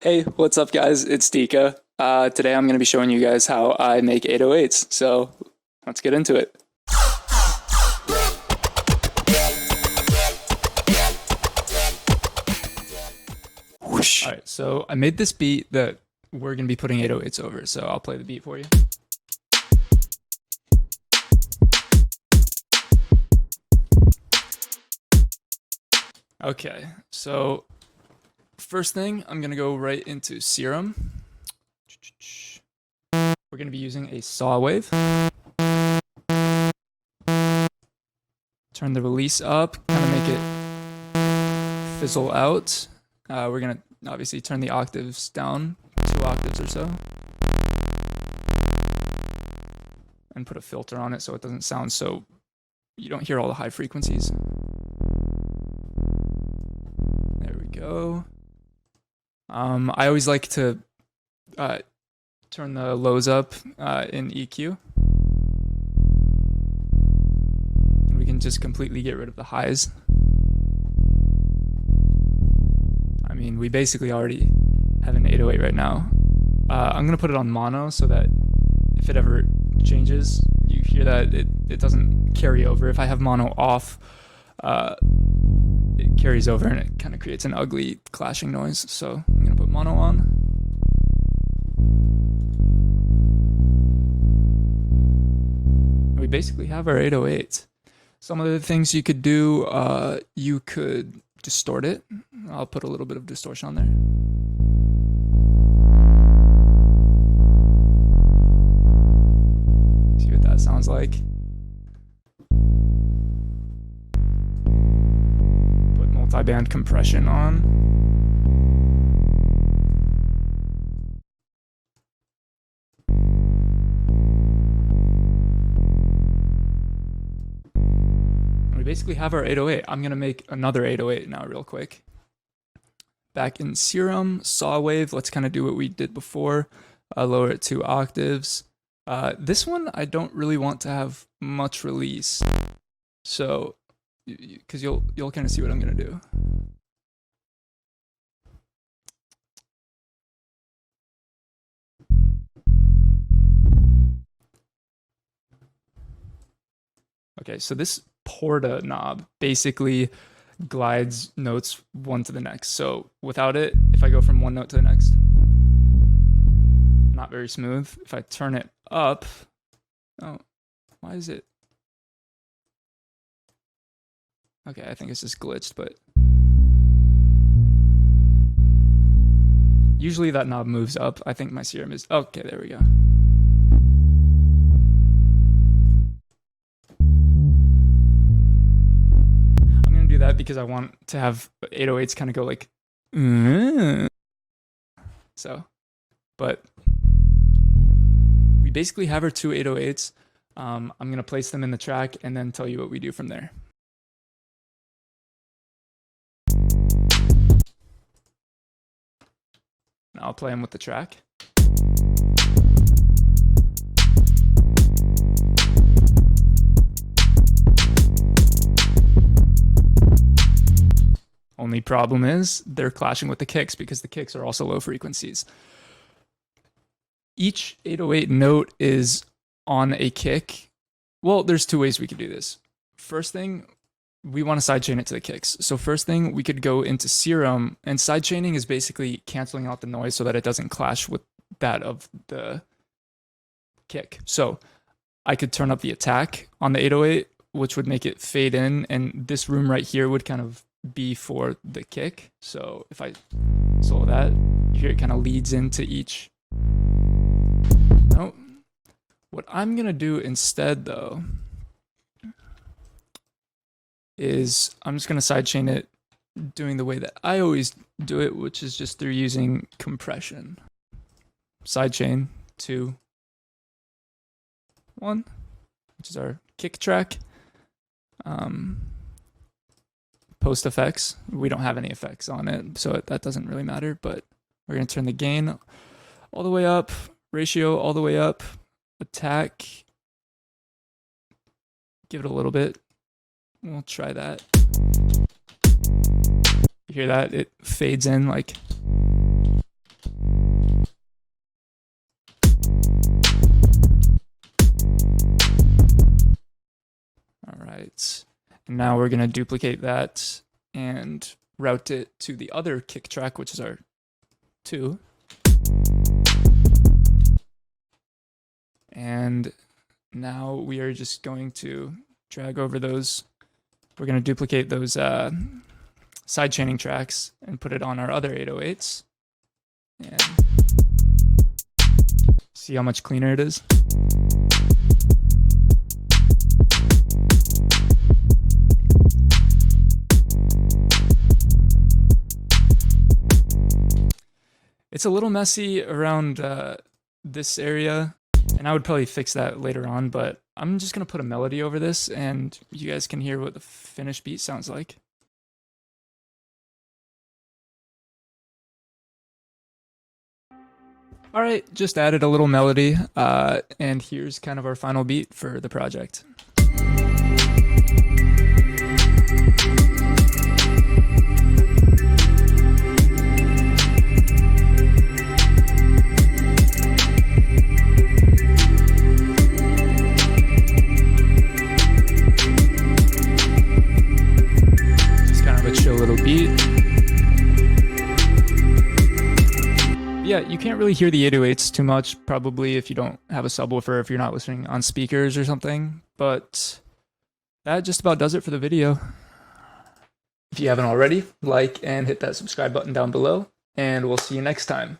Hey, what's up, guys? It's DEEKHA. Today I'm going to be showing you guys how I make 808s. So let's get into it. Whoosh. All right, so I made this beat that we're going to be putting 808s over. So I'll play the beat for you. Okay, so first thing, I'm going to go right into Serum. We're going to be using a saw wave. Turn the release up, kind of make it fizzle out. We're going to obviously turn the octaves down, 2 octaves or so. And put a filter on it so it doesn't sound so, you don't hear all the high frequencies. There we go. I always like to turn the lows up in EQ. We can just completely get rid of the highs. I mean, we basically already have an 808 right now. I'm going to put it on mono so that if it ever changes, you hear that it doesn't carry over. If I have mono off, it carries over and it kind of creates an ugly clashing noise. So I'm going to put mono on. We basically have our 808. Some of the things you could do, you could distort it. I'll put a little bit of distortion on there. See what that sounds like. Put multi-band compression on. We basically have our 808. I'm going to make another 808 now real quick. Back in Serum, saw wave, let's kind of do what we did before. Lower it 2 octaves. This one, I don't really want to have much release. So, because you'll kind of see what I'm going to do. Okay, so this Porta knob basically glides notes one to the next. So without it, if I go from one note to the next, not very smooth. If I turn it up, oh, why is it? Okay, I think it's just glitched, but usually that knob moves up. I think my Serum is, okay, there we go. That because I want to have 808s kind of go like so, but we basically have our 2 808s. I'm gonna place them in the track and then tell you what we do from there. Now I'll play them with the track. Only problem is they're clashing with the kicks because the kicks are also low frequencies. Each 808 note is on a kick. Well, there's 2 ways we could do this. First thing, we want to sidechain it to the kicks. So first thing, we could go into Serum, and sidechaining is basically canceling out the noise so that it doesn't clash with that of the kick. So I could turn up the attack on the 808, which would make it fade in, and this room right here would kind of be for the kick. So if I solo that, you hear it kind of leads into each note. What I'm gonna do instead though is I'm just gonna sidechain it doing the way that I always do it, which is just through using compression. Sidechain 2, 1, which is our kick track. Post effects, we don't have any effects on it, so that doesn't really matter, but we're going to turn the gain all the way up, ratio all the way up, attack, give it a little bit. We'll try that. You hear that? It fades in like Perfect. And now we're going to duplicate that and route it to the other kick track, which is our 2. And now we are just going to drag over those. We're going to duplicate those side chaining tracks and put it on our other 808s. And see how much cleaner it is. It's a little messy around this area, and I would probably fix that later on, but I'm just going to put a melody over this, and you guys can hear what the finished beat sounds like. All right, just added a little melody, and here's kind of our final beat for the project. Chill little beat. Yeah, you can't really hear the 808s too much, probably if you don't have a subwoofer, if you're not listening on speakers or something, but that just about does it for the video. If you haven't already, like and hit that subscribe button down below, and we'll see you next time.